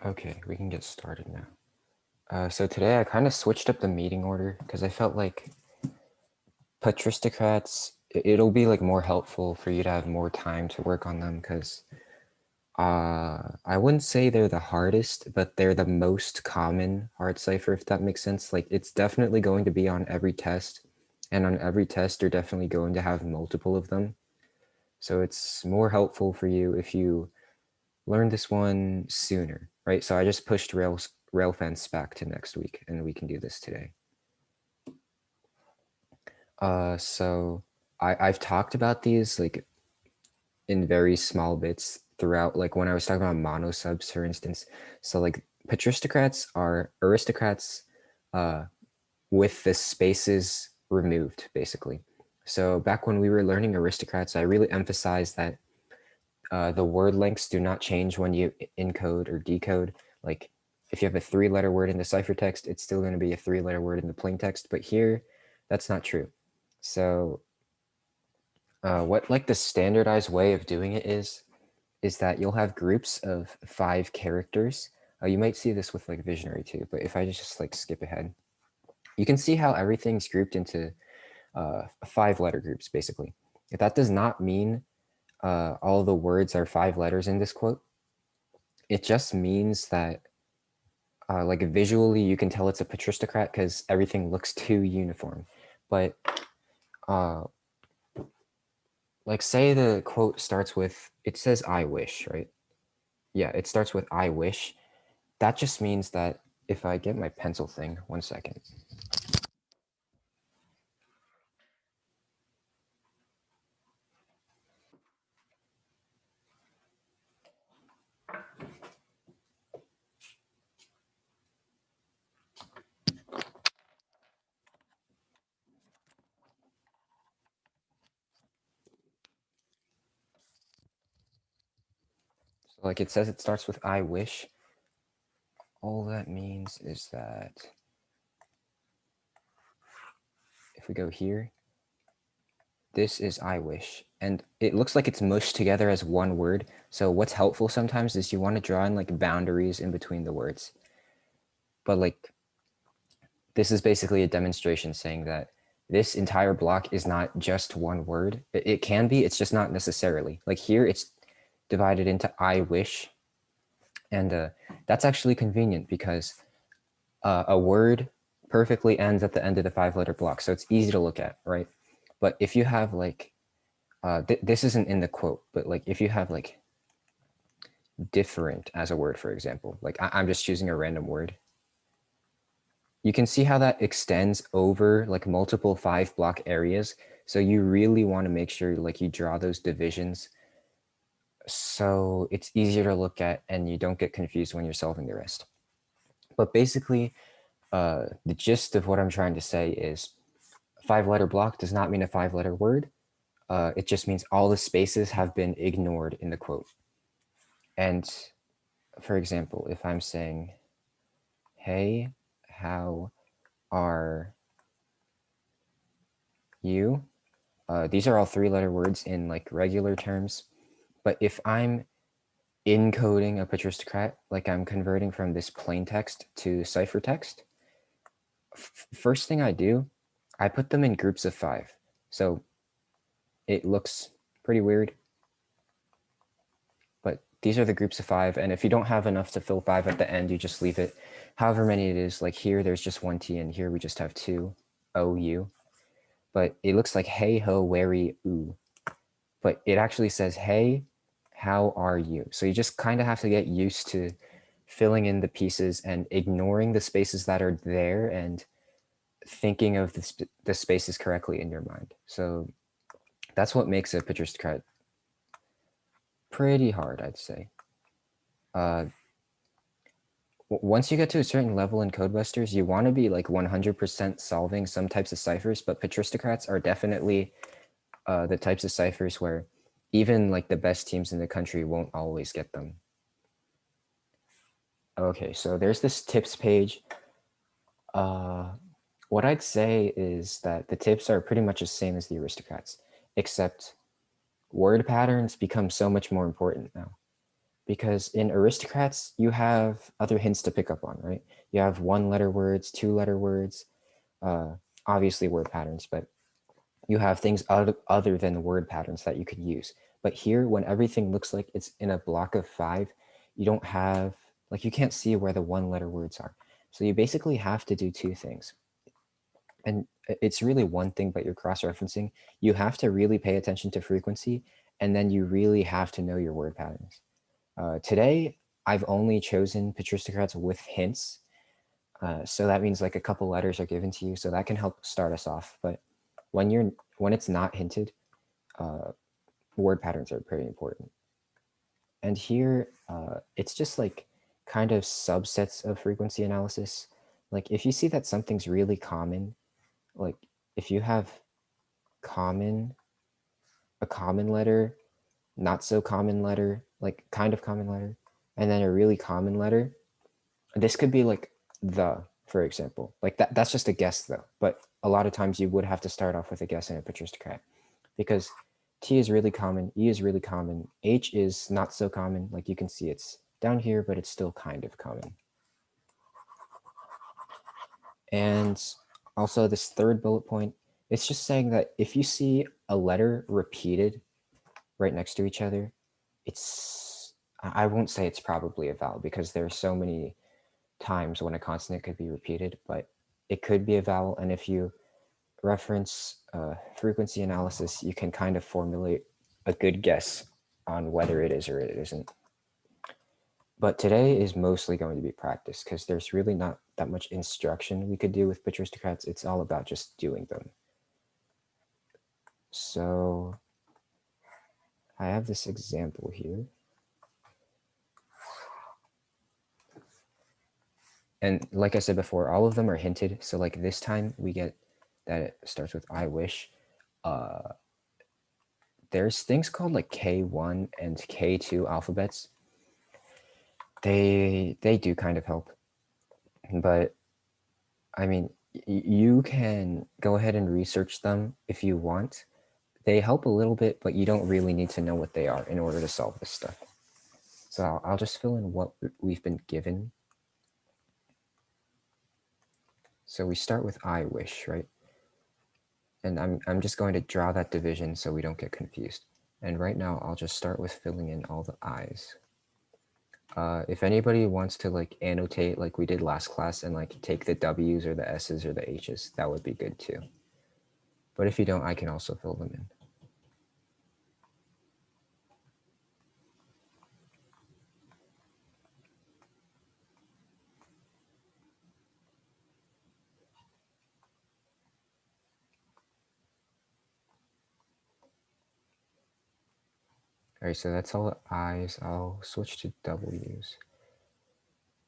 Okay, we can get started now. So today I kind of switched up the meeting order because I felt like Patristocrats, it'll be like more helpful for you to have more time to work on them because I wouldn't say they're the hardest, but they're the most common hard cipher, if that makes sense. Like it's definitely going to be on every test, and on every test you're definitely going to have multiple of them. So it's more helpful for you if you learn this one sooner, right? So I just pushed Railfence back to next week, and we can do this today. So I've talked about these like in very small bits throughout, like when I was talking about monosubs, for instance. So like patristocrats are aristocrats with the spaces removed, basically. So back when we were learning aristocrats, I really emphasized that the word lengths do not change when you encode or decode. Like if you have a 3-letter word in the ciphertext, it's still going to be a 3-letter word in the plain text. But here, that's not true. So what like the standardized way of doing it is that you'll have groups of 5 characters. You might see this with like Visionary too, but if I just like skip ahead, you can see how everything's grouped into 5-letter groups, basically. If that does not mean all the words are 5 letters in this quote, it just means that like visually you can tell it's a patristocrat because everything looks too uniform. But like say the quote starts with, it says I wish, right? Yeah, it starts with I wish. That just means that if I get my pencil thing, 1 second. So like it says it starts with I wish. All that means is that if we go here, this is I wish. And it looks like it's mushed together as one word. So what's helpful sometimes is you want to draw in like boundaries in between the words. But like, this is basically a demonstration saying that this entire block is not just one word. It can be, it's just not necessarily. Like here, it's divided into I wish. And that's actually convenient because a word perfectly ends at the end of the 5-letter block. So it's easy to look at, right? But if you have like, this isn't in the quote, but like if you have like different as a word, for example, like I'm just choosing a random word, you can see how that extends over like multiple 5-block areas. So you really want to make sure like you draw those divisions so it's easier to look at and you don't get confused when you're solving the rest. But basically, the gist of what I'm trying to say is 5-letter block does not mean a 5-letter word. It just means all the spaces have been ignored in the quote. And for example, if I'm saying, hey, how are you? These are all 3-letter words in like regular terms. But if I'm encoding a patristocrat, like I'm converting from this plain text to ciphertext, first thing I do, I put them in groups of 5. So it looks pretty weird, but these are the groups of 5. And if you don't have enough to fill 5 at the end, you just leave it however many it is. Like here, there's just 1 T, and here we just have 2 OU. But it looks like hey, ho, wary, ooh. But it actually says, hey, how are you? So you just kind of have to get used to filling in the pieces and ignoring the spaces that are there and thinking of the spaces correctly in your mind. So that's what makes a patristocrat pretty hard, I'd say. Once you get to a certain level in Codebusters, you want to be like 100% solving some types of ciphers, but patristocrats are definitely the types of ciphers where even like the best teams in the country won't always get them. Okay, so there's this tips page. What I'd say is that the tips are pretty much the same as the aristocrats, except word patterns become so much more important now. because in aristocrats, you have other hints to pick up on, right? You have one letter words, two letter words, uh, obviously word patterns, but you have things other than word patterns that you could use. But here, when everything looks like it's in a block of 5, you don't have, like, you can't see where the one letter words are. So you basically have to do two things. And it's really one thing, but you're cross-referencing. You have to really pay attention to frequency, and then you really have to know your word patterns. Today, I've only chosen Patristocrats with hints. So that means like a couple letters are given to you, so that can help start us off. But when it's not hinted, word patterns are pretty important. And here, it's just like kind of subsets of frequency analysis. Like if you see that something's really common, like if you have common, a common letter, not so common letter, like kind of common letter, and then a really common letter, this could be like the, for example. Like that's just a guess though. But a lot of times you would have to start off with a guess in a Patristocrat because T is really common, E is really common, H is not so common. Like you can see it's down here, but it's still kind of common. And also this third bullet point, it's just saying that if you see a letter repeated right next to each other, I won't say it's probably a vowel because there are so many times when a consonant could be repeated, but it could be a vowel. And if you reference frequency analysis, you can kind of formulate a good guess on whether it is or it isn't. But today is mostly going to be practice because there's really not that much instruction we could do with Patristocrats. It's all about just doing them. So I have this example here. And like I said before, all of them are hinted. So like this time we get that it starts with I wish. There's things called like K1 and K2 alphabets. They do kind of help. But I mean, you can go ahead and research them if you want. They help a little bit, but you don't really need to know what they are in order to solve this stuff. So I'll just fill in what we've been given. So we start with I wish, right? And I'm just going to draw that division so we don't get confused. And right now I'll just start with filling in all the I's. If anybody wants to like annotate like we did last class and like take the W's or the S's or the H's, that would be good too. But if you don't, I can also fill them in. All right, so that's all the I's. I'll switch to W's.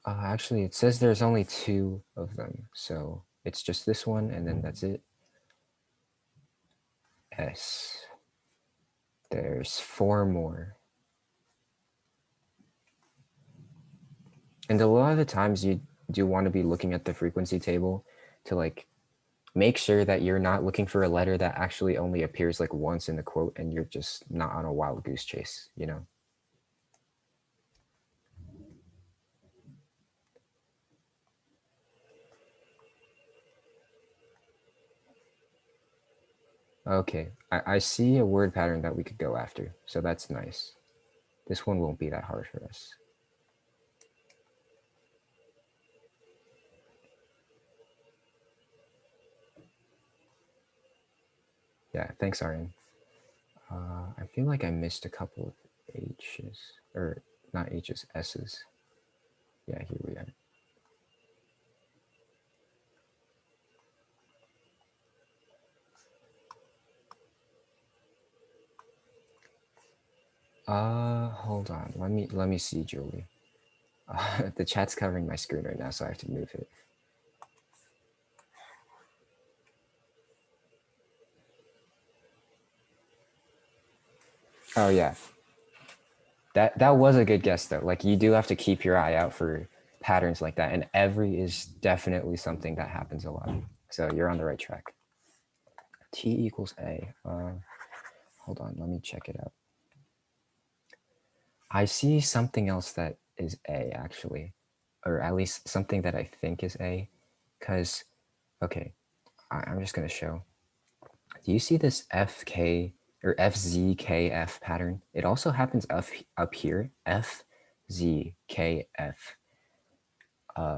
Actually, it says there's only 2 of them, so it's just this one, and then that's it. S. There's 4 more. And a lot of the times you do want to be looking at the frequency table to like make sure that you're not looking for a letter that actually only appears like once in the quote and you're just not on a wild goose chase, you know? Okay, I see a word pattern that we could go after, so that's nice. This one won't be that hard for us. Yeah, thanks, Aryan. I feel like I missed a couple of H's, or not H's, S's. Yeah, here we are. Hold on. Let me see, Julie. The chat's covering my screen right now, so I have to move it. Oh yeah, that was a good guess though. Like you do have to keep your eye out for patterns like that, and every is definitely something that happens a lot. So you're on the right track. T equals A. Hold on, let me check it out. I see something else that is A actually, or at least something that I think is A, because, okay, I'm just going to show. Do you see this FK or FZKF pattern? It also happens up here, FZKF.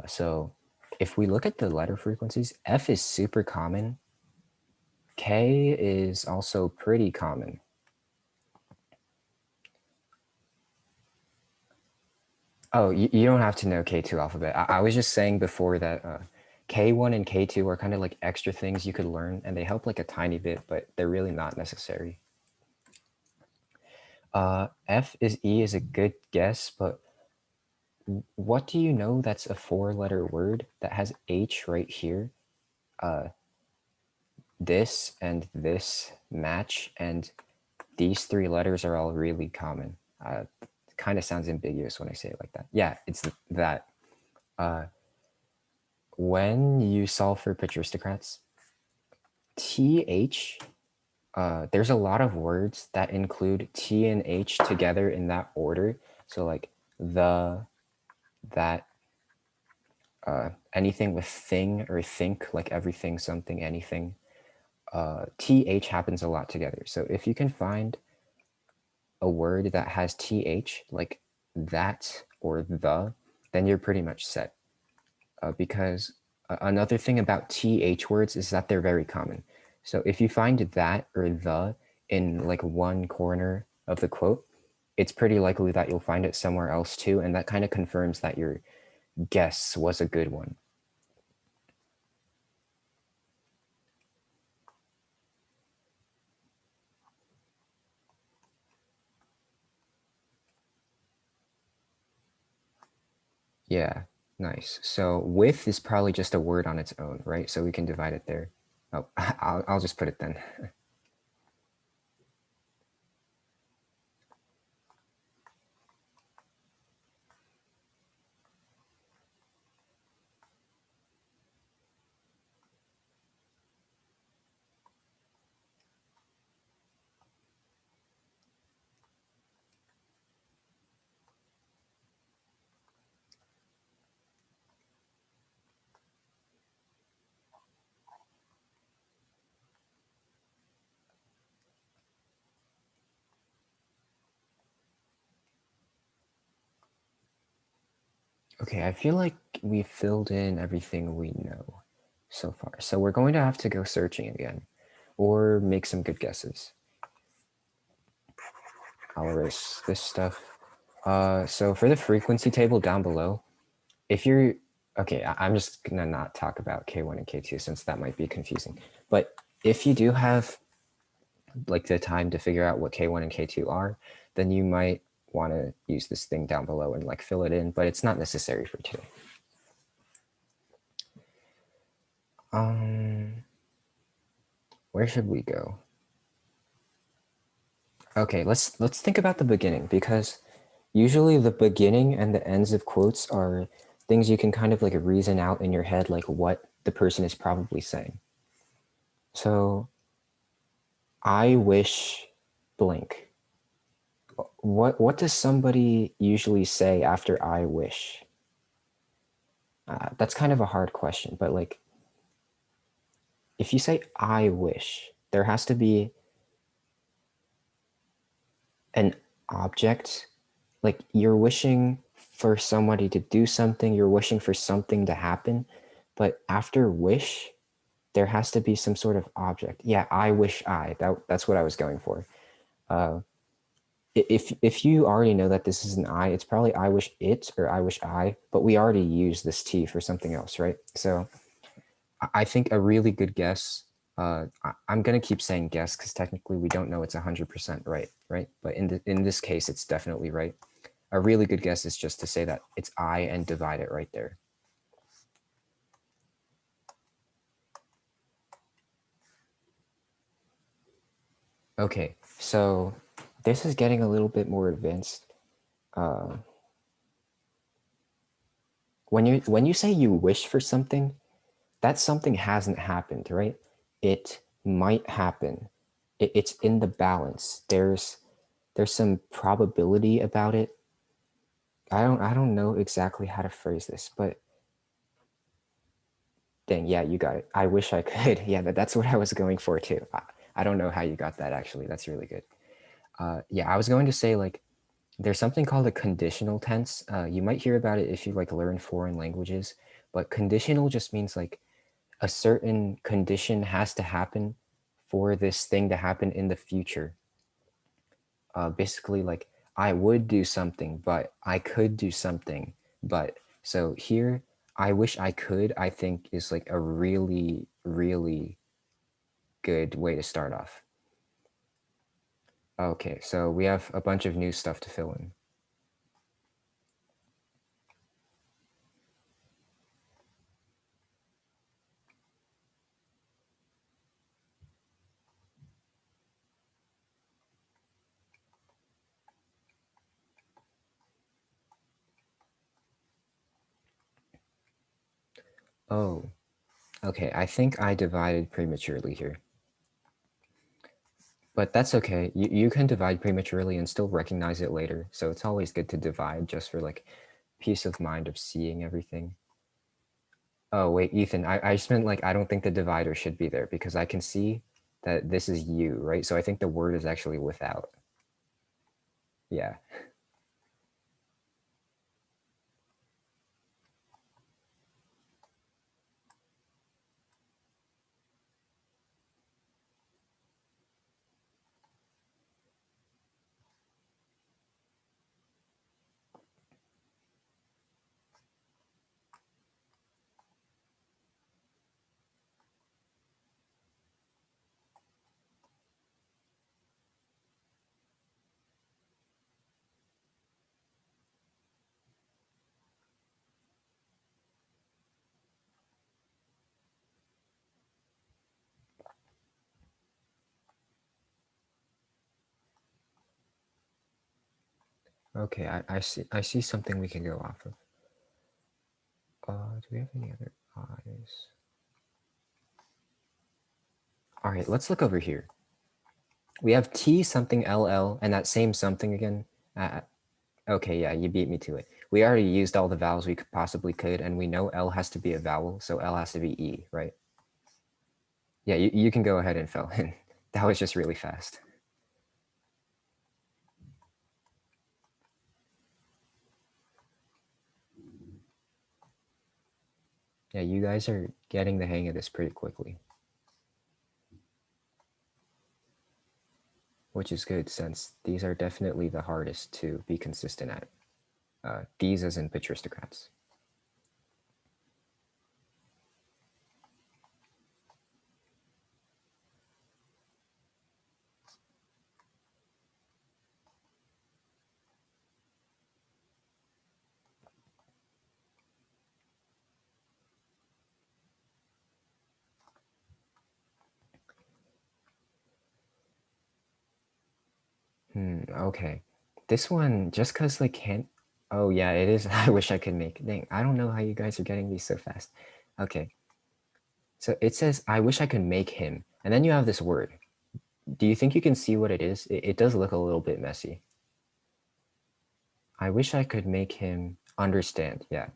So if we look at the letter frequencies, F is super common. K is also pretty common. Oh, you don't have to know K2 alphabet. I was just saying before that K1 and K2 are kind of like extra things you could learn, and they help like a tiny bit, but they're really not necessary. F is E is a good guess, but what do you know that's a 4-letter word that has H right here? This and this match, and these 3 letters are all really common. Kind of sounds ambiguous when I say it like that. Yeah, it's that. When you solve for Patristocrats, TH, there's a lot of words that include T and H together in that order. So like the, that, anything with thing or think, like everything, something, anything. TH happens a lot together. So if you can find a word that has TH, like that or the, then you're pretty much set. Because another thing about TH words is that they're very common. So if you find that or the in like one corner of the quote, it's pretty likely that you'll find it somewhere else too, and that kind of confirms that your guess was a good one. Yeah, nice. So with is probably just a word on its own, right? So we can divide it there. Oh, I'll just put it then. Okay, I feel like we filled in everything we know so far. So we're going to have to go searching again or make some good guesses. I'll erase this stuff. So for the frequency table down below, if you're, okay, I'm just gonna not talk about K1 and K2 since that might be confusing. But if you do have like the time to figure out what K1 and K2 are, then you might want to use this thing down below and like fill it in, but it's not necessary for today. Where should we go? Okay, let's think about the beginning, because usually the beginning and the ends of quotes are things you can kind of like reason out in your head, like what the person is probably saying. So I wish blank. What does somebody usually say after I wish? That's kind of a hard question, but like if you say I wish, there has to be an object. Like you're wishing for somebody to do something, you're wishing for something to happen, but after wish, there has to be some sort of object. Yeah, I wish that's what I was going for. If you already know that this is an I, it's probably I wish it or I wish I, but we already used this T for something else, right? So I think a really good guess, I'm going to keep saying guess because technically we don't know it's 100% right, right? But in this case, it's definitely right. A really good guess is just to say that it's I and divide it right there. Okay, so this is getting a little bit more advanced. When you say you wish for something, that something hasn't happened, right? It might happen. It's in the balance. There's some probability about it. I don't know exactly how to phrase this, but dang, yeah, you got it. I wish I could. Yeah, that's what I was going for too. I don't know how you got that actually. That's really good. Yeah, I was going to say like there's something called a conditional tense. You might hear about it if you like learn foreign languages, but conditional just means like a certain condition has to happen for this thing to happen in the future. Basically, like I would do something, but I could do something, but so here, I wish I could, I think is like a really, really good way to start off. Okay, so we have a bunch of new stuff to fill in. Oh, okay, I think I divided prematurely here. But that's okay. You can divide prematurely and still recognize it later. So it's always good to divide just for like peace of mind of seeing everything. Oh, wait, Ethan, I just meant like I don't think the divider should be there because I can see that this is you, right? So I think the word is actually without. Yeah. Okay, I see something we can go off of. Do we have any other eyes? All right, let's look over here. We have T something LL and that same something again. Okay, yeah, you beat me to it. We already used all the vowels we possibly could, and we know L has to be a vowel, so L has to be E, right? Yeah, you can go ahead and fill in. That was just really fast. Yeah, you guys are getting the hang of this pretty quickly, which is good since these are definitely the hardest to be consistent at. These as in Patristocrats. Okay. This one, just because like can't. Oh yeah, it is. I wish I could make. Dang, I don't know how you guys are getting these so fast. Okay, so it says, I wish I could make him. And then you have this word. Do you think you can see what it is? It does look a little bit messy. I wish I could make him understand. Yeah.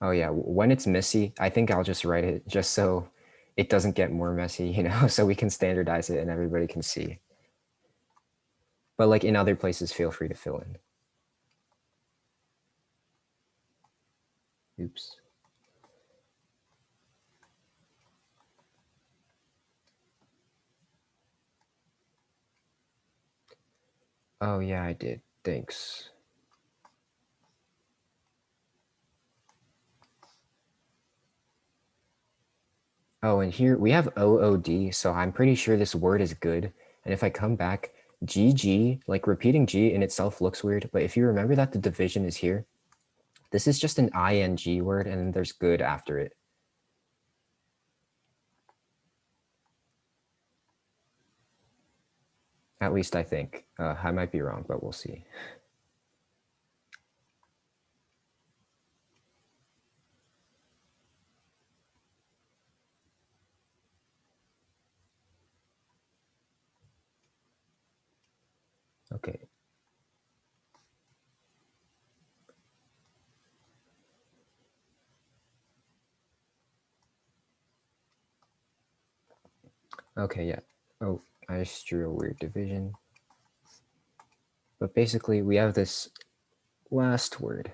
Oh yeah. When it's messy, I think I'll just write it just so it doesn't get more messy, so we can standardize it and everybody can see. But like in other places, feel free to fill in. Oops. Oh yeah, I did. Thanks. Oh, and here we have OOD, so I'm pretty sure this word is good. And if I come back, GG, like repeating G in itself looks weird, but if you remember that the division is here, this is just an ing word and then there's good after it. At least I think. I might be wrong, but we'll see. Okay. Okay, yeah. Oh, I just drew a weird division. But basically, we have this last word,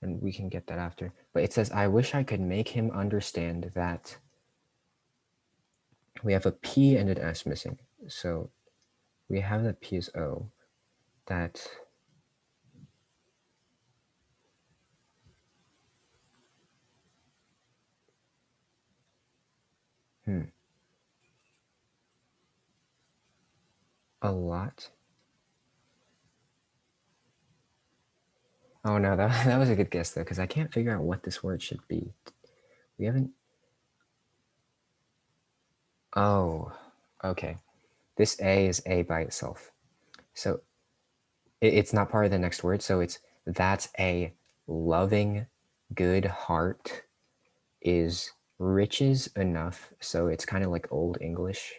and we can get that after. But it says, I wish I could make him understand that we have a P and an S missing. So we have that P is O. That a lot. Oh no, that was a good guess though, because I can't figure out what this word should be. We haven't. Oh, okay. This A is A by itself. So it's not part of the next word. So it's that's a loving, good heart is riches enough. So it's kind of like Old English.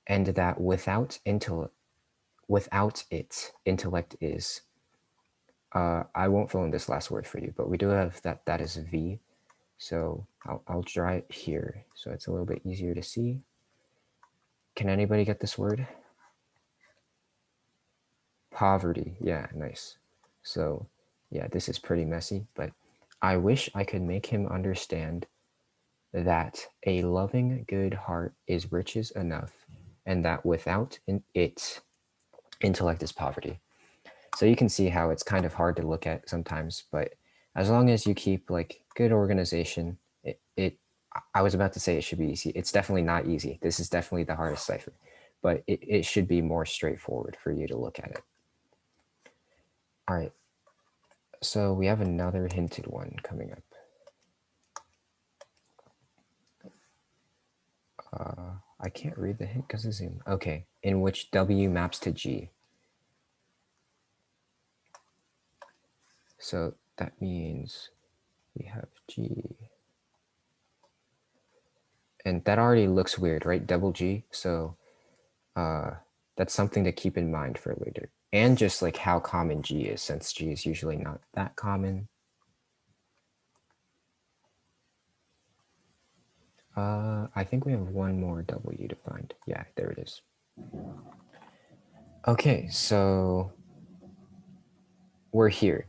And that without it, intellect is. I won't fill in this last word for you, but we do have that is V. So I'll draw it here so it's a little bit easier to see. Can anybody get this word? Poverty. Yeah, nice. So yeah, this is pretty messy, but I wish I could make him understand that a loving, good heart is riches enough, and that without it, intellect is poverty. So you can see how it's kind of hard to look at sometimes, but as long as you keep like good organization, I was about to say it should be easy. It's definitely not easy. This is definitely the hardest cipher, but it should be more straightforward for you to look at it. All right. So we have another hinted one coming up. I can't read the hint because of Zoom. Okay. In which W maps to G. So that means we have G. And that already looks weird, right? Double G. So that's something to keep in mind for later. And just like how common G is, since G is usually not that common. I think we have one more W to find. Yeah, there it is. Okay, so we're here.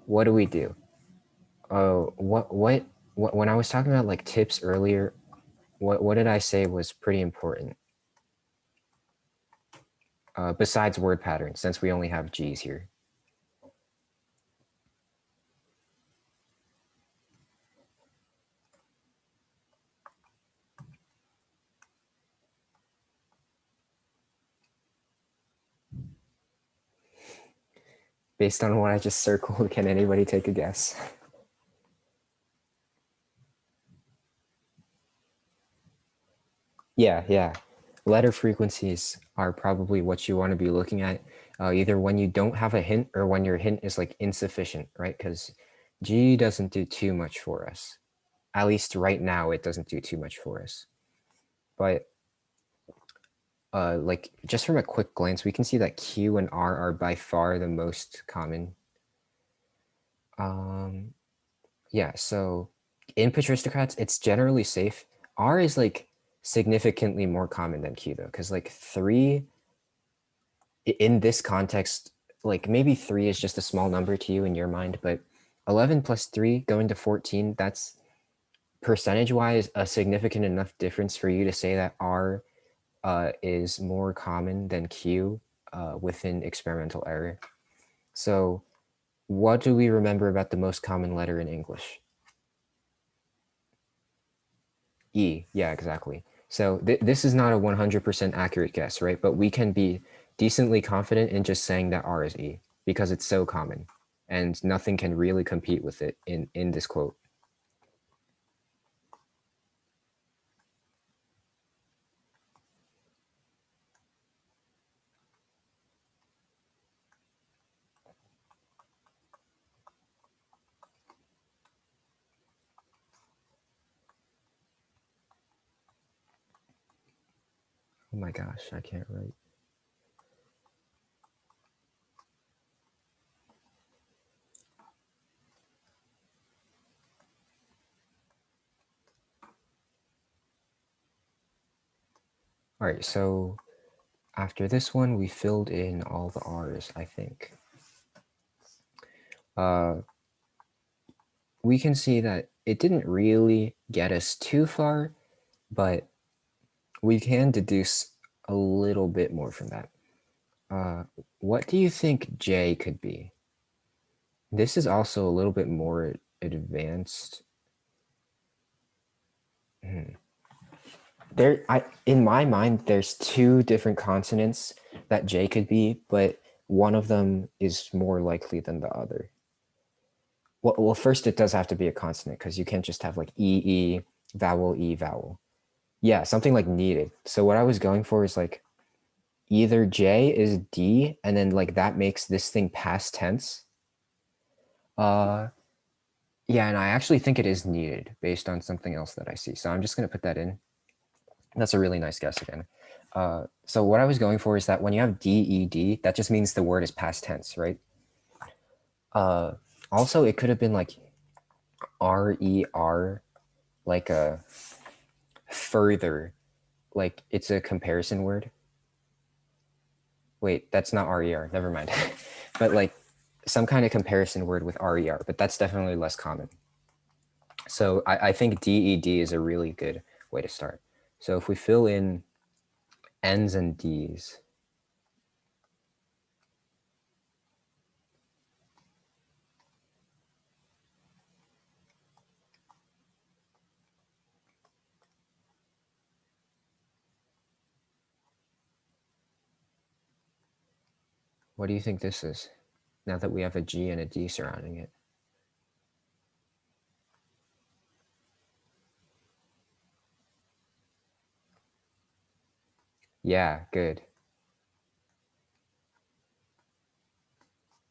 What do we do? Oh, when I was talking about like tips earlier, what did I say was pretty important? Besides word patterns, since we only have G's here. Based on what I just circled, can anybody take a guess? Yeah. Letter frequencies are probably what you want to be looking at, either when you don't have a hint or when your hint is like insufficient, right? Because G doesn't do too much for us. At least right now, it doesn't do too much for us. But like just from a quick glance, we can see that Q and R are by far the most common. Yeah, so in Patristocrats, it's generally safe. R is like significantly more common than Q though, because like 3 in this context, like maybe 3 is just a small number to you in your mind, but 11 plus 3 going to 14, that's percentage wise a significant enough difference for you to say that R is more common than Q within experimental error. So what do we remember about the most common letter in English? E, yeah, exactly. So this is not a 100% accurate guess, right? But we can be decently confident in just saying that R is E because it's so common and nothing can really compete with it in this quote. Oh my gosh, I can't write. All right, so after this one, we filled in all the R's, I think. We can see that it didn't really get us too far, but we can deduce a little bit more from that. What do you think J could be? This is also a little bit more advanced. In my mind, there's two different consonants that J could be, but one of them is more likely than the other. Well, first it does have to be a consonant because you can't just have like E, vowel, E, vowel. Yeah, something like needed. So what I was going for is like either J is D and then like that makes this thing past tense. Yeah, and I actually think it is needed based on something else that I see. So I'm just going to put that in. That's a really nice guess again. So what I was going for is that when you have DED, that just means the word is past tense, right? Also, it could have been like RER, like a further, like it's a comparison word. Wait, that's not RER. Never mind. But like some kind of comparison word with RER, but that's definitely less common. So I think DED is a really good way to start. So if we fill in N's and D's, what do you think this is? Now that we have a G and a D surrounding it. Yeah, good.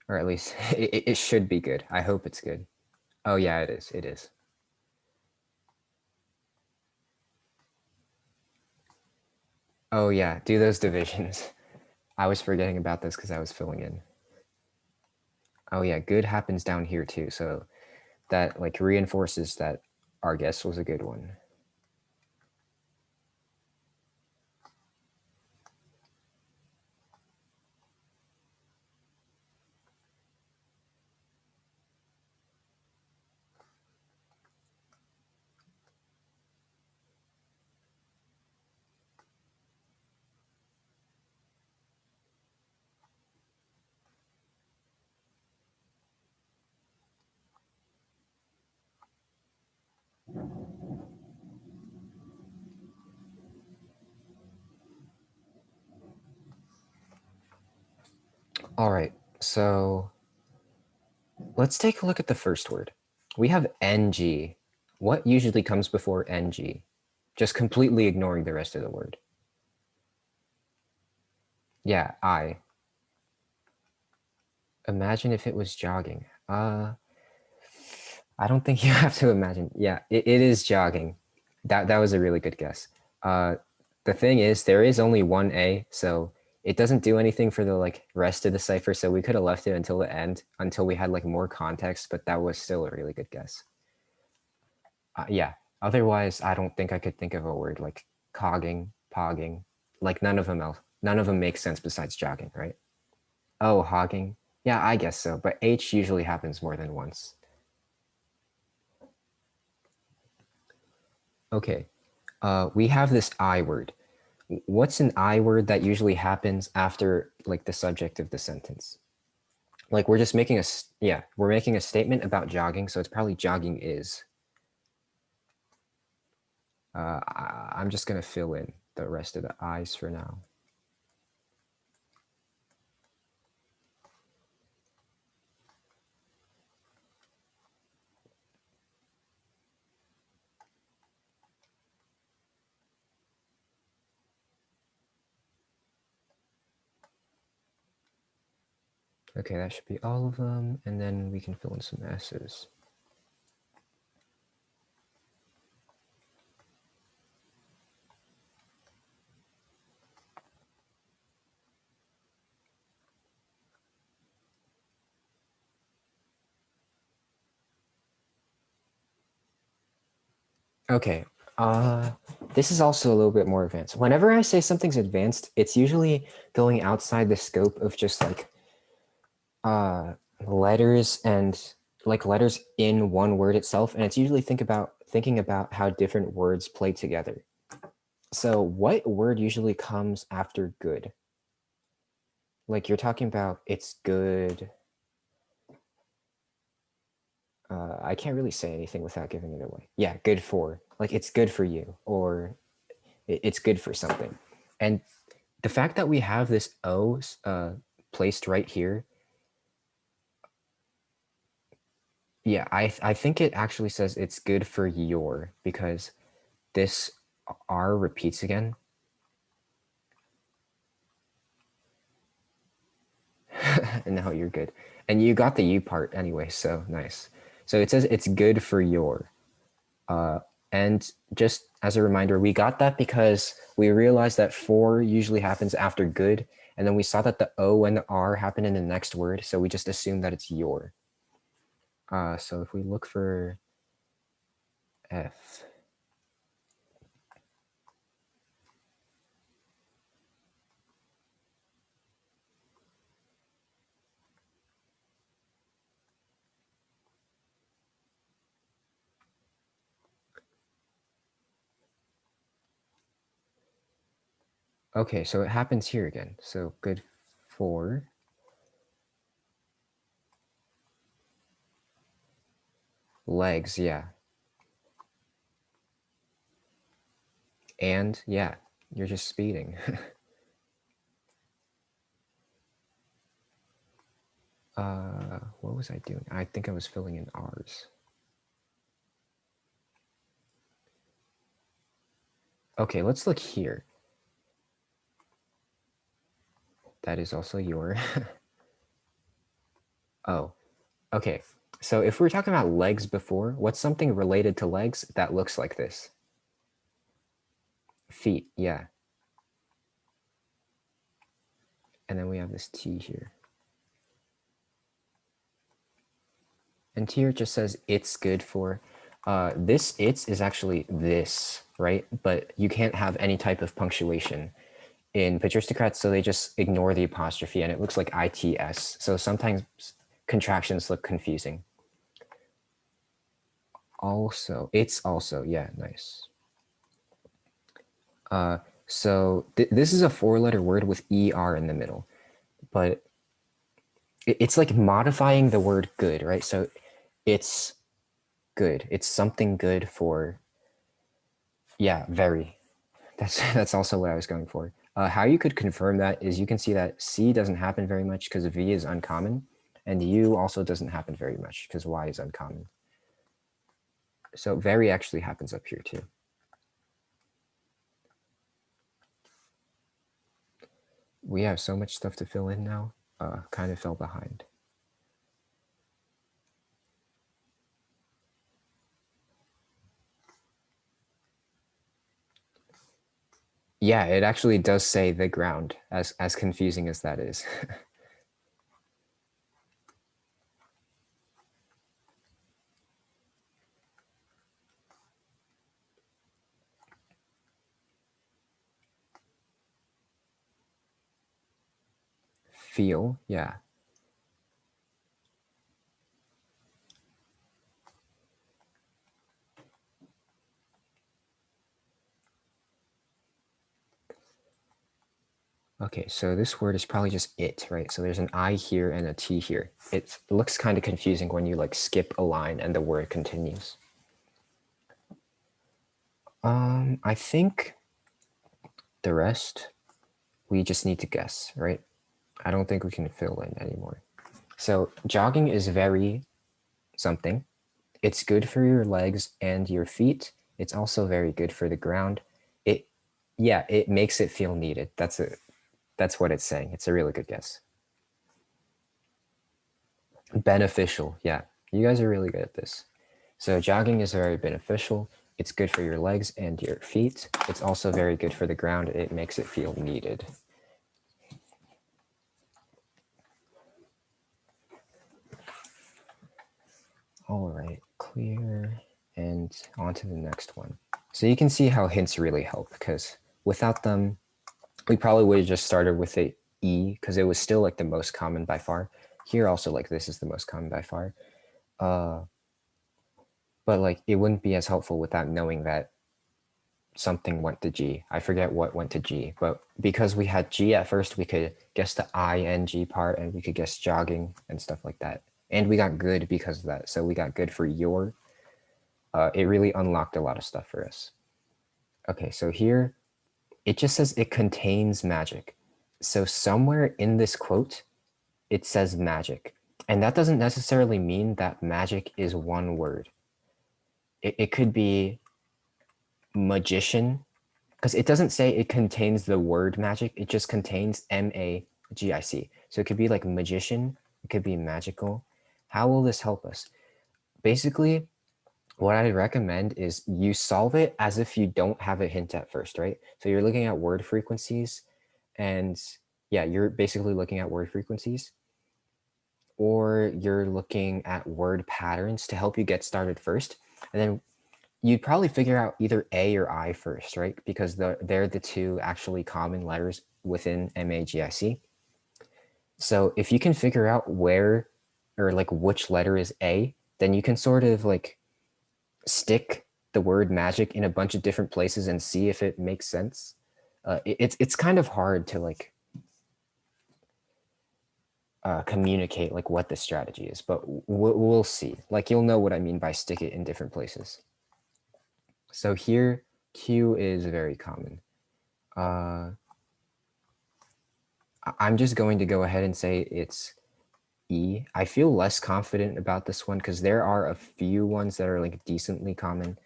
Or at least it should be good. I hope it's good. Oh yeah, it is. It is. Oh yeah, do those divisions. I was forgetting about this because I was filling in. Oh yeah, good happens down here too. So that like reinforces that our guess was a good one. All right, so let's take a look at the first word. We have NG. What usually comes before NG? Just completely ignoring the rest of the word. Yeah, I. Imagine if it was jogging. I don't think you have to imagine. Yeah, it is jogging. That was a really good guess. The thing is, there is only one A, so it doesn't do anything for the like rest of the cipher. So we could have left it until the end, until we had like more context. But that was still a really good guess. Yeah. Otherwise, I don't think I could think of a word like cogging, pogging. Like none of them make sense besides jogging, right? Oh, hogging. Yeah, I guess so. But H usually happens more than once. Okay. We have this I word. What's an I word that usually happens after like the subject of the sentence? Like we're just making we're making a statement about jogging, so it's probably jogging is. I'm just gonna fill in the rest of the I's for now. Okay, that should be all of them, and then we can fill in some S's. Okay, this is also a little bit more advanced. Whenever I say something's advanced, it's usually going outside the scope of just like letters and like letters in one word itself. And it's usually thinking about how different words play together. So what word usually comes after good? Like you're talking about it's good. I can't really say anything without giving it away. Yeah, good for. Like it's good for you, or it's good for something. And the fact that we have this O placed right here, yeah, I think it actually says it's good for your, because this R repeats again. No, you're good. And you got the U part anyway, so nice. So it says it's good for your. And just as a reminder, we got that because we realized that for usually happens after good, and then we saw that the O and the R happen in the next word, so we just assumed that it's your. So if we look for F, okay, so it happens here again. So good for legs, yeah. And yeah, you're just speeding. What was I doing? I think I was filling in R's. Okay, let's look here. That is also your. Oh, okay. So if we were talking about legs before, what's something related to legs that looks like this? Feet, yeah. And then we have this T here. And here it just says it's good for. This it's is actually this, right? But you can't have any type of punctuation in Patristocrats, so they just ignore the apostrophe and it looks like ITS. So sometimes contractions look confusing. Also, it's also, yeah, nice. So this is a 4-letter word with ER in the middle, but it's like modifying the word good, right? So it's good. It's something good for, yeah, very. That's also what I was going for. How you could confirm that is you can see that C doesn't happen very much because V is uncommon, and U also doesn't happen very much because Y is uncommon. So very actually happens up here too. We have so much stuff to fill in now, kind of fell behind. Yeah, it actually does say the ground, as confusing as that is. Feel, yeah. Okay, so this word is probably just it, right? So there's an I here and a T here. It looks kind of confusing when you like skip a line and the word continues. I think the rest, we just need to guess, right? I don't think we can fill in anymore. So jogging is very something. It's good for your legs and your feet. It's also very good for the ground. Yeah, it makes it feel needed. That's what it's saying. It's a really good guess. Beneficial, yeah. You guys are really good at this. So jogging is very beneficial. It's good for your legs and your feet. It's also very good for the ground. It makes it feel needed. All right, clear, and on to the next one. So you can see how hints really help, because without them, we probably would have just started with a E, because it was still like the most common by far. Here also, like, this is the most common by far. But like it wouldn't be as helpful without knowing that something went to G. I forget what went to G, but because we had G at first, we could guess the ing part, and we could guess jogging and stuff like that. And we got good because of that. So we got good for your. It really unlocked a lot of stuff for us. Okay, so here it just says it contains magic. So somewhere in this quote, it says magic. And that doesn't necessarily mean that magic is one word. It could be magician, because it doesn't say it contains the word magic. It just contains magic. So it could be like magician. It could be magical. How will this help us? Basically, what I'd recommend is you solve it as if you don't have a hint at first, right? So you're looking at word frequencies, and yeah, you're basically looking at word frequencies, or you're looking at word patterns to help you get started first. And then you'd probably figure out either A or I first, right? Because they're the two actually common letters within MAGIC. So if you can figure out where or like which letter is A, then you can sort of like stick the word magic in a bunch of different places and see if it makes sense. It's kind of hard to like communicate like what the strategy is, but we'll see. Like you'll know what I mean by stick it in different places. So here, Q is very common. I'm just going to go ahead and say it's E. I feel less confident about this one because there are a few ones that are like decently common.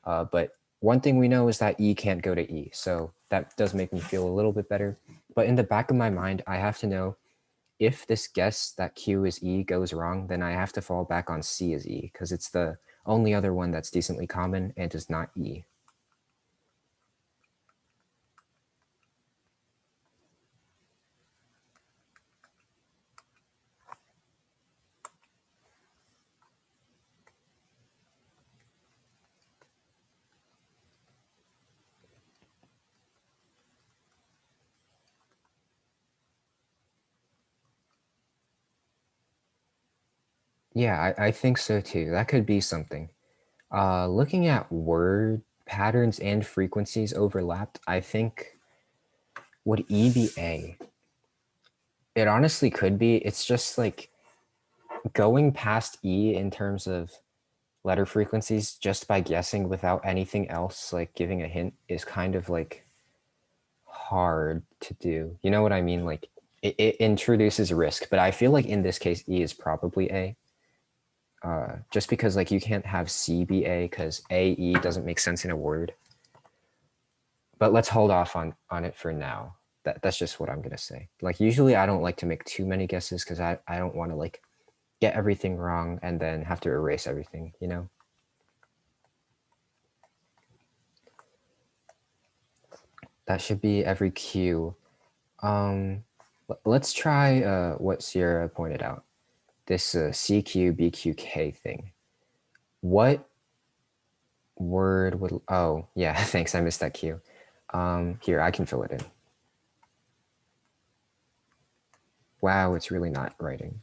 But one thing we know is that E can't go to E. So that does make me feel a little bit better. But in the back of my mind, I have to know if this guess that Q is E goes wrong, then I have to fall back on C as E because it's the only other one that's decently common and is not E. Yeah, I think so too. That could be something. Looking at word patterns and frequencies overlapped, I think would E be A? It honestly could be. It's just like going past E in terms of letter frequencies just by guessing without anything else, like giving a hint, is kind of like hard to do. You know what I mean? Like it introduces risk, but I feel like in this case, E is probably A. Just because like you can't have C be A because AE doesn't make sense in a word. But let's hold off on it for now. That's just what I'm gonna say. Like usually I don't like to make too many guesses because I don't want to like get everything wrong and then have to erase everything, you know? That should be every Q. Let's try what Sierra pointed out. This CQ, BQK thing. What word would, oh yeah, thanks, I missed that Q. Here, I can fill it in. Wow, it's really not writing.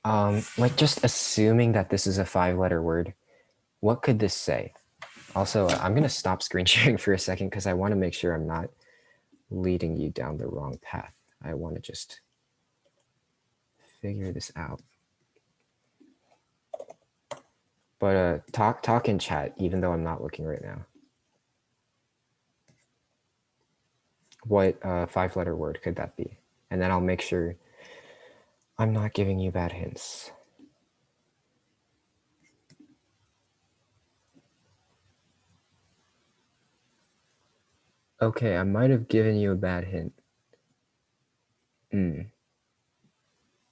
Like just assuming that this is a 5-letter word, what could this say? Also, I'm gonna stop screen sharing for a second because I want to make sure I'm not leading you down the wrong path. I want to just figure this out. But talk in chat, even though I'm not looking right now. What 5-letter word could that be? And then I'll make sure I'm not giving you bad hints. Okay, I might have given you a bad hint.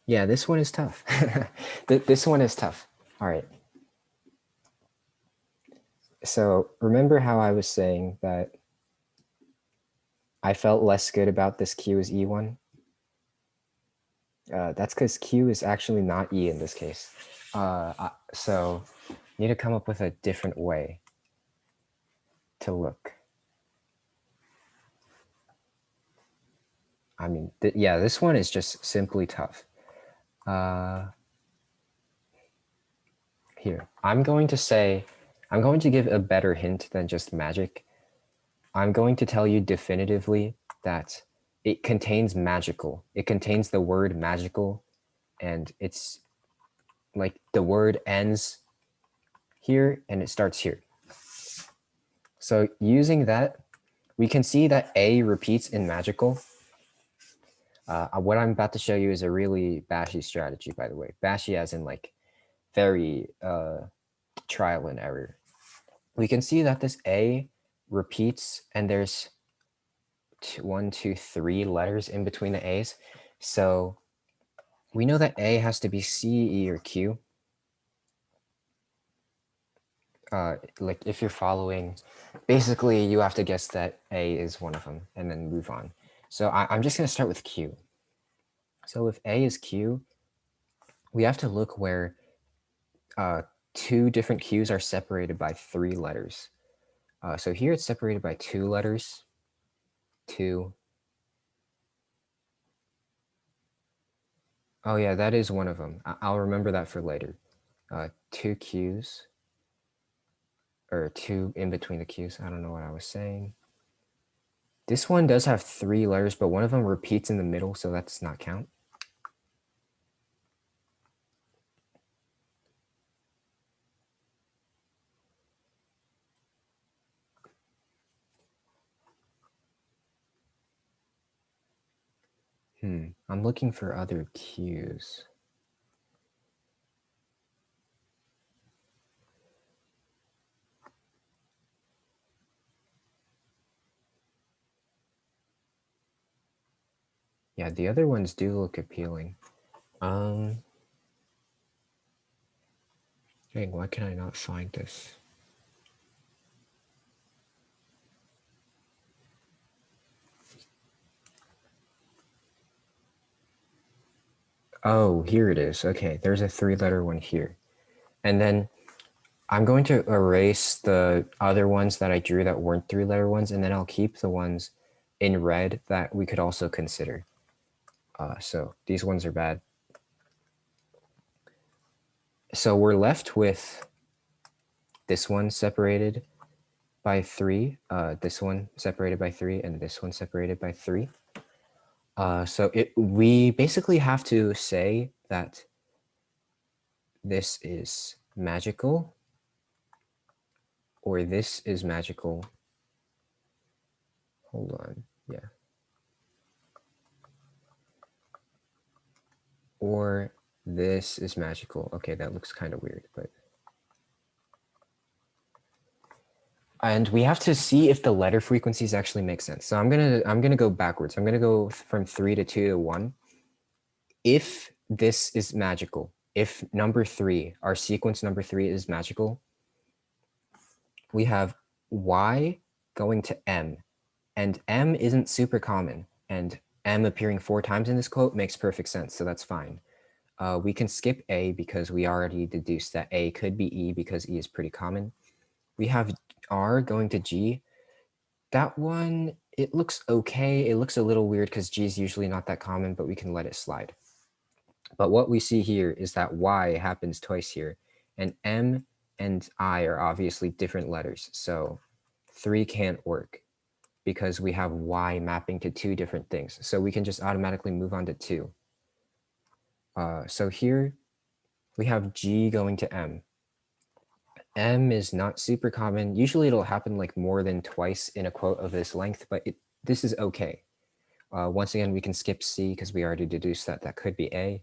Yeah, this one is tough. This one is tough. All right. So remember how I was saying that I felt less good about this Q as E one? That's because Q is actually not E in this case. So need to come up with a different way to look. I mean, yeah, this one is just simply tough. Here, I'm going to give a better hint than just magic. I'm going to tell you definitively that it contains magical. It contains the word magical, and it's like the word ends here and it starts here. So using that, we can see that A repeats in magical. What I'm about to show you is a really bashy strategy, by the way. Bashy as in like very trial and error. We can see that this A repeats and there's 1, 2, 3 letters in between the A's. So we know that A has to be C, E, or Q. Like if you're following, basically you have to guess that A is one of them and then move on. So I'm just going to start with Q. So if A is Q, we have to look where 2 different Q's are separated by 3 letters. So here it's separated by 2 letters, 2. Oh yeah, that is one of them. I'll remember that for later. 2 Q's, or 2 in between the Q's. I don't know what I was saying. This one does have 3 letters, but one of them repeats in the middle, so that does not count. I'm looking for other Q's. Yeah, the other ones do look appealing. Dang, why can I not find this? Oh, here it is. Okay, there's a 3-letter one here. And then I'm going to erase the other ones that I drew that weren't 3-letter ones, and then I'll keep the ones in red that we could also consider. So these ones are bad. So we're left with this one separated by 3, this one separated by 3, and this one separated by 3. So we basically have to say that this is magical, or this is magical. Hold on, yeah. Or this is magical. Okay, that looks kind of weird, but. And we have to see if the letter frequencies actually make sense. So I'm gonna go backwards. I'm gonna go from 3 to 2 to 1. If this is magical, if number 3, our sequence number 3 is magical, we have Y going to M, and M isn't super common, and M appearing 4 times in this quote makes perfect sense, so that's fine. We can skip A because we already deduced that A could be E because E is pretty common. We have R going to G. That one, it looks okay. It looks a little weird because G is usually not that common, but we can let it slide. But what we see here is that Y happens twice here, and M and I are obviously different letters. So 3 can't work because we have Y mapping to 2 different things. So we can just automatically move on to 2. So here we have G going to M. M is not super common. Usually it'll happen like more than twice in a quote of this length, but this is okay. Once again, we can skip C because we already deduced that that could be A.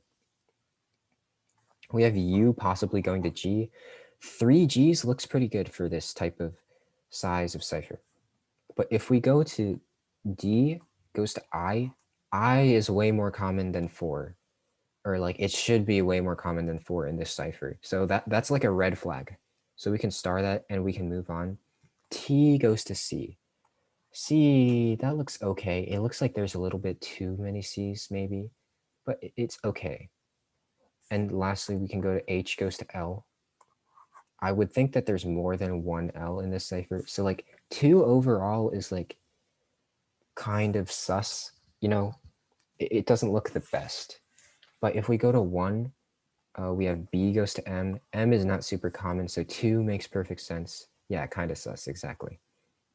We have U possibly going to G. 3 Gs looks pretty good for this type of size of cipher. But if we go to D goes to I is way more common than 4. Or like it should be way more common than 4 in this cipher. So that's like a red flag. So we can star that and we can move on. T goes to C. C, that looks okay. It looks like there's a little bit too many C's maybe, but it's okay. And lastly, we can go to H goes to L. I would think that there's more than one L in this cipher. So like 2 overall is like kind of sus, you know, it doesn't look the best. But if we go to 1, we have B goes to M. M is not super common, so 2 makes perfect sense. Yeah, kind of sus, exactly.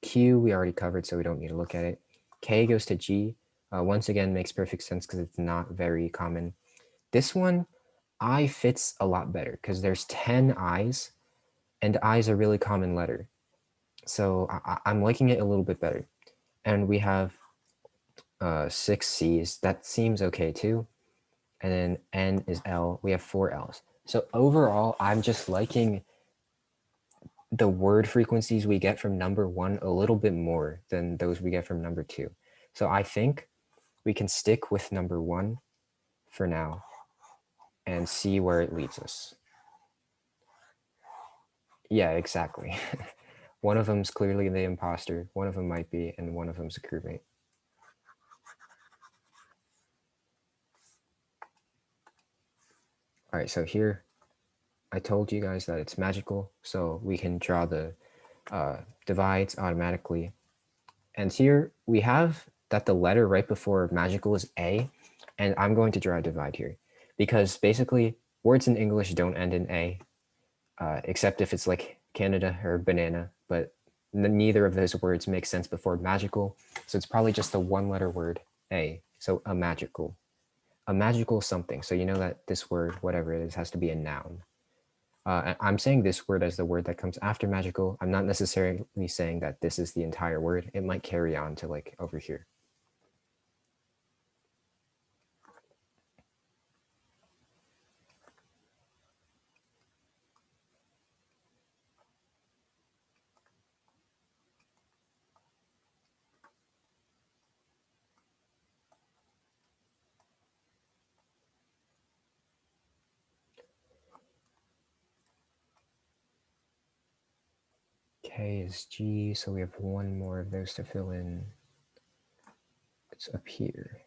Q we already covered, so we don't need to look at it. K goes to G. Once again, makes perfect sense because it's not very common. This one, I fits a lot better because there's 10 I's, and I is a really common letter. So I'm liking it a little bit better. And we have 6 C's. That seems okay too. And then N is L. We have 4 L's. So overall, I'm just liking the word frequencies we get from number 1 a little bit more than those we get from number 2. So I think we can stick with number 1 for now and see where it leads us. Yeah, exactly. One of them's clearly the imposter, one of them might be, and one of them's a crewmate. All right, so here I told you guys that it's magical, so we can draw the divides automatically. And here we have that the letter right before magical is A, and I'm going to draw a divide here because basically words in English don't end in A, except if it's like Canada or banana, but neither of those words make sense before magical. So it's probably just the one letter word A. So a magical something. So you know that this word, whatever it is, has to be a noun. I'm saying this word as the word that comes after magical. I'm not necessarily saying that this is the entire word. It might carry on to like over here. K is G, so we have one more of those to fill in. It's up here.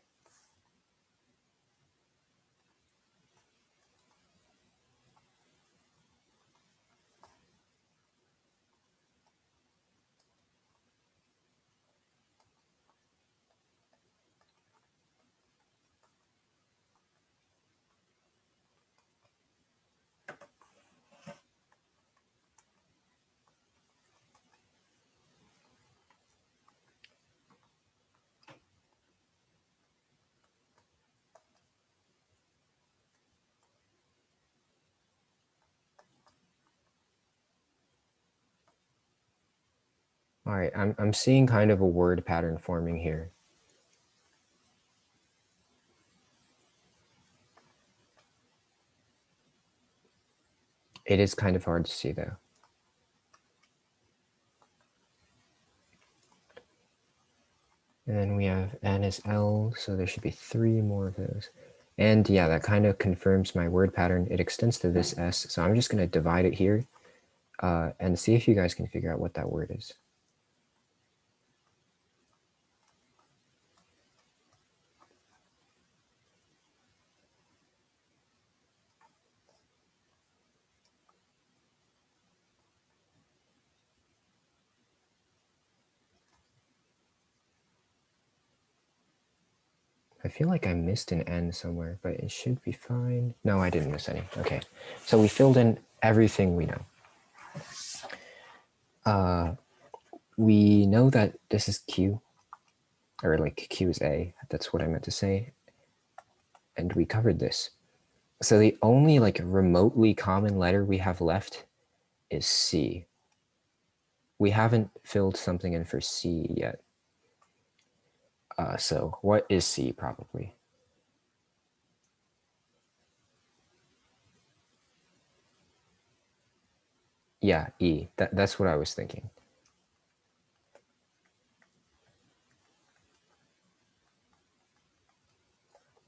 All right, I'm seeing kind of a word pattern forming here. It is kind of hard to see though. And then we have N is L, so there should be 3 more of those. And yeah, that kind of confirms my word pattern. It extends to this S, so I'm just going to divide it here and see if you guys can figure out what that word is. I feel like I missed an N somewhere, but it should be fine. No, I didn't miss any. Okay, so we filled in everything we know. We know that this is Q, or like Q is A. That's what I meant to say. And we covered this. So the only like remotely common letter we have left is C. We haven't filled something in for C yet. So what is C probably? Yeah, E. That's what I was thinking.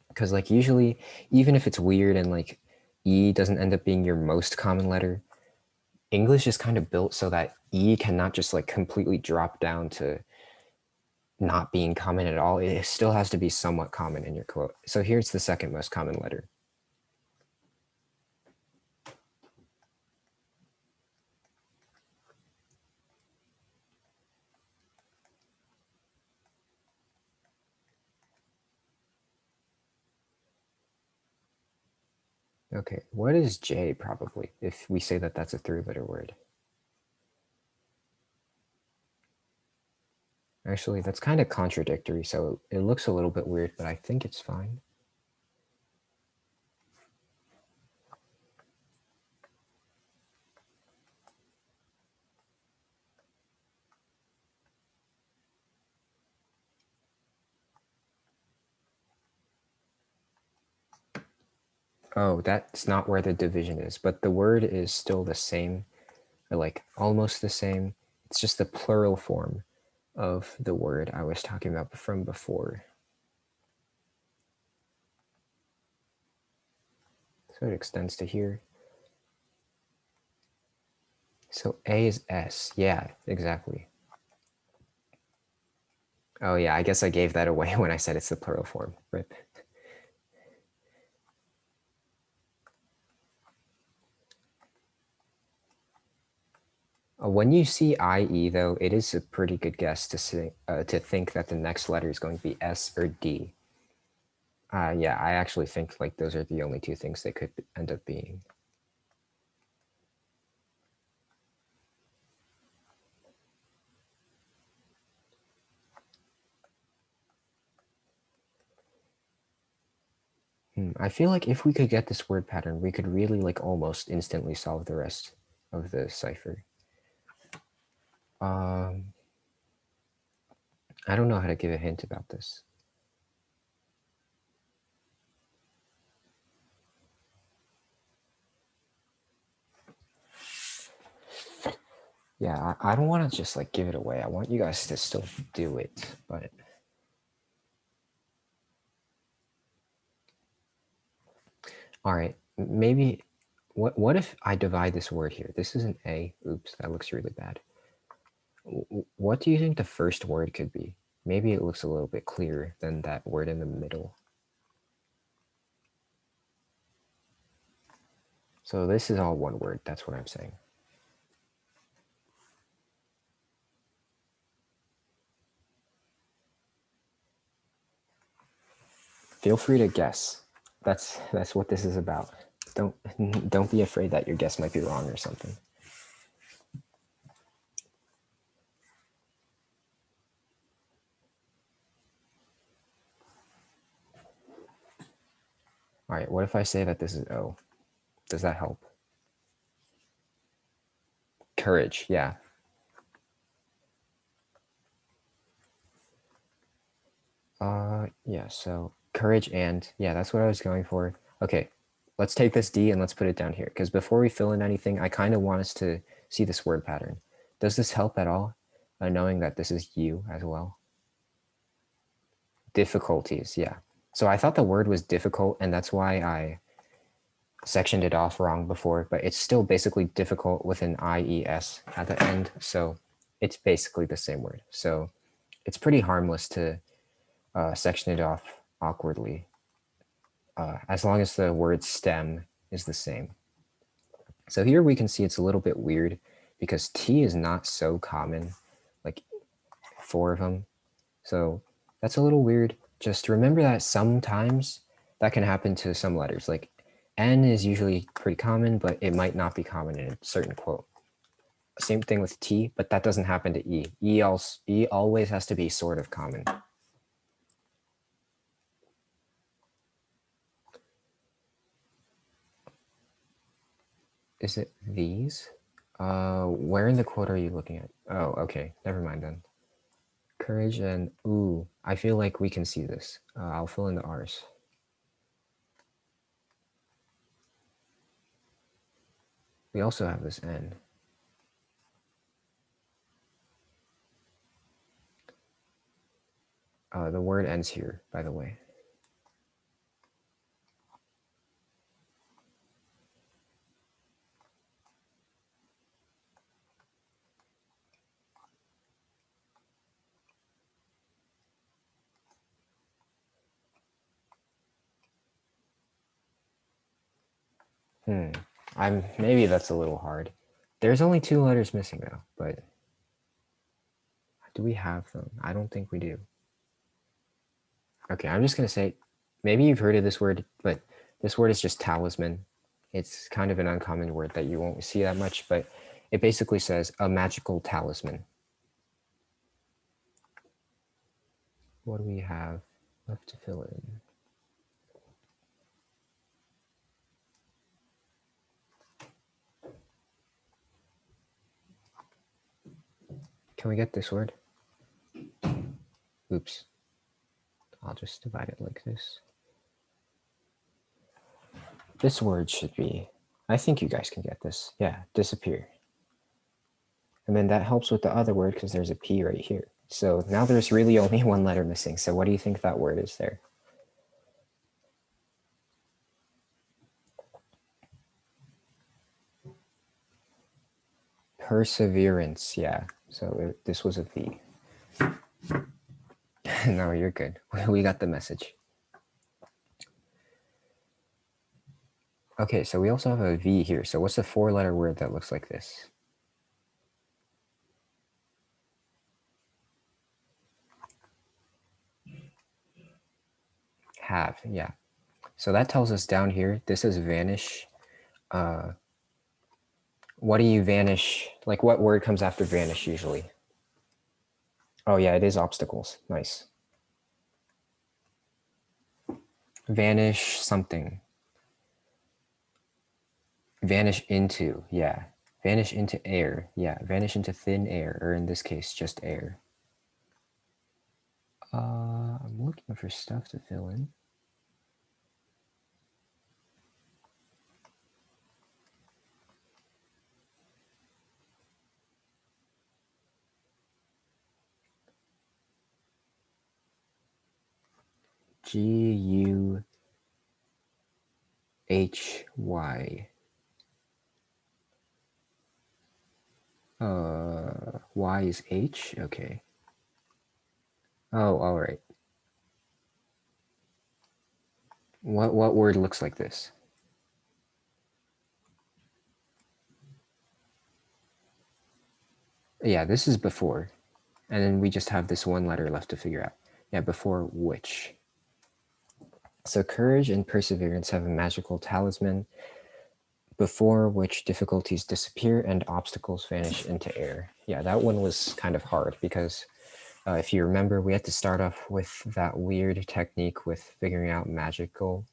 Because like usually, even if it's weird and like E doesn't end up being your most common letter, English is kind of built so that E cannot just like completely drop down to not being common at all. It still has to be somewhat common in your quote. So here's the second most common letter. Okay, what is J probably, if we say that that's a three-letter word? Actually, that's kind of contradictory, so it looks a little bit weird, but I think it's fine. Oh, that's not where the division is, but the word is still the same, or like almost the same. It's just the plural form of the word I was talking about from before. So it extends to here. So A is S. Yeah, exactly. Oh yeah, I guess I gave that away when I said it's the plural form. Rip. When you see IE though, it is a pretty good guess to think that the next letter is going to be S or D. Yeah, I actually think like those are the only two things they could end up being. I feel like if we could get this word pattern, we could really like almost instantly solve the rest of the cipher. I don't know how to give a hint about this. Yeah, I don't want to just like give it away. I want you guys to still do it, but all right, maybe what if I divide this word here? This is an A. Oops, that looks really bad. What do you think the first word could be? Maybe it looks a little bit clearer than that word in the middle. So this is all one word. That's what I'm saying. Feel free to guess. That's what this is about. Don't be afraid that your guess might be wrong or something. All right, what if I say that this is O? Does that help? Courage, yeah. Yeah, so courage and, yeah, that's what I was going for. Okay, let's take this D and let's put it down here, because before we fill in anything, I kind of want us to see this word pattern. Does this help at all, knowing that this is U as well? Difficulties, yeah. So I thought the word was difficult, and that's why I sectioned it off wrong before, but it's still basically difficult with an IES at the end, so it's basically the same word. So it's pretty harmless to section it off awkwardly, as long as the word stem is the same. So here we can see it's a little bit weird because T is not so common, like 4 of them. So that's a little weird. Just remember that sometimes that can happen to some letters. Like N is usually pretty common, but it might not be common in a certain quote. Same thing with T, but that doesn't happen to E. E always has to be sort of common. Is it these? Where in the quote are you looking at? Oh, okay. Never mind then. Courage and ooh, I feel like we can see this. I'll fill in the R's. We also have this N. The word ends here, by the way. Maybe that's a little hard. There's only 2 letters missing though, but do we have them? I don't think we do. Okay, I'm just gonna say, maybe you've heard of this word, but this word is just talisman. It's kind of an uncommon word that you won't see that much, but it basically says a magical talisman. What do we have left to fill in? Can we get this word? Oops. I'll just divide it like this. This word should be, I think you guys can get this. Yeah, disappear. And then that helps with the other word because there's a P right here. So now there's really only one letter missing. So what do you think that word is there? Perseverance, yeah. So this was a V. No, you're good. We got the message. Okay, so we also have a V here. So what's the 4-letter word that looks like this? Have, yeah. So that tells us down here, this is vanish. What do you vanish? Like what word comes after vanish usually? Oh yeah, it is obstacles. Nice. Vanish something. Vanish into, yeah. Vanish into air, yeah. Vanish into thin air, or in this case, just air. I'm looking for stuff to fill in. Guhy. Y is H? Okay. Oh, all right. What word looks like this? Yeah, this is before. And then we just have this one letter left to figure out. Yeah, before which. So courage and perseverance have a magical talisman before which difficulties disappear and obstacles vanish into air. Yeah, that one was kind of hard because if you remember, we had to start off with that weird technique with figuring out magical.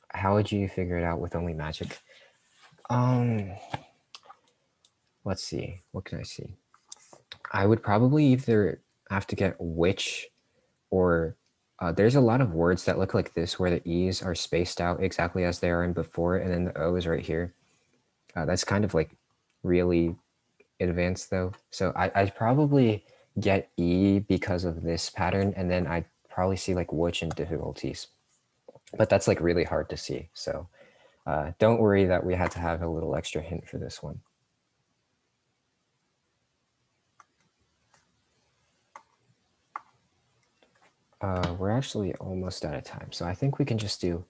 How would you figure it out with only magic? Let's see. What can I see? I would probably either have to get which or there's a lot of words that look like this where the E's are spaced out exactly as they are in before, and then the O is right here. That's kind of like really advanced though. So I'd probably get E because of this pattern, and then I'd probably see like which and difficulties. But that's like really hard to see. So don't worry that we had to have a little extra hint for this one. We're actually almost out of time. So I think we can just do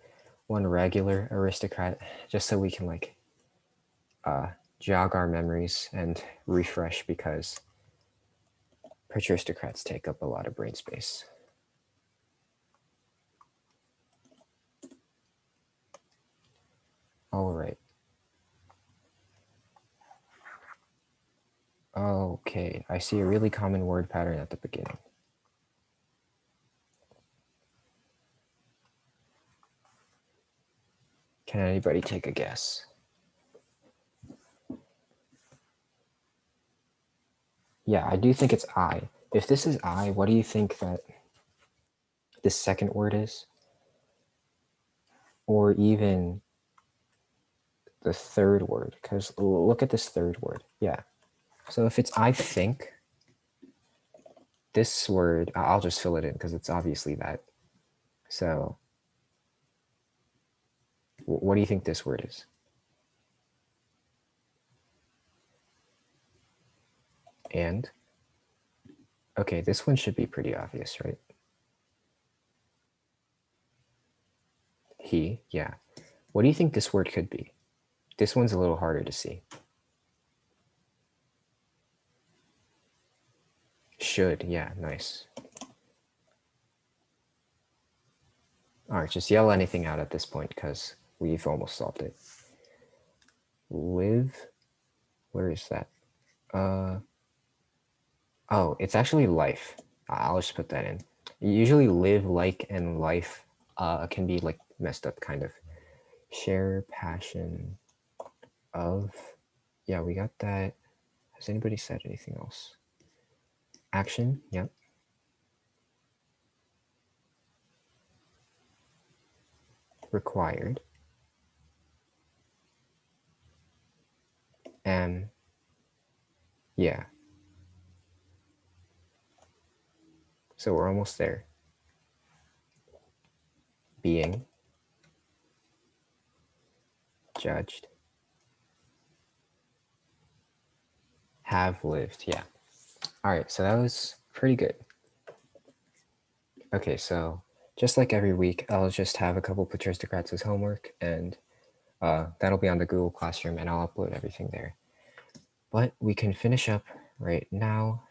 one regular aristocrat just so we can like jog our memories and refresh because Patristocrats take up a lot of brain space. All right. Okay, I see a really common word pattern at the beginning. Can anybody take a guess? Yeah, I do think it's I. If this is I, what do you think that this second word is? Or even the third word? Because look at this third word. Yeah. So if it's I think, this word, I'll just fill it in because it's obviously that. So what do you think this word is? And? Okay, this one should be pretty obvious, right? He, yeah. What do you think this word could be? This one's a little harder to see. Should, yeah, nice. All right, just yell anything out at this point because we've almost solved it. live. Where is that? Oh, it's actually life. I'll just put that in. Usually live, like, and life can be like messed up kind of. Share passion of. Yeah, we got that. Has anybody said anything else? Action, yep. Required. And yeah. So we're almost there. Being judged. Have lived, yeah. All right, so that was pretty good. Okay, so just like every week, I'll just have a couple Patristocrats as homework, and that'll be on the Google Classroom, and I'll upload everything there. But we can finish up right now.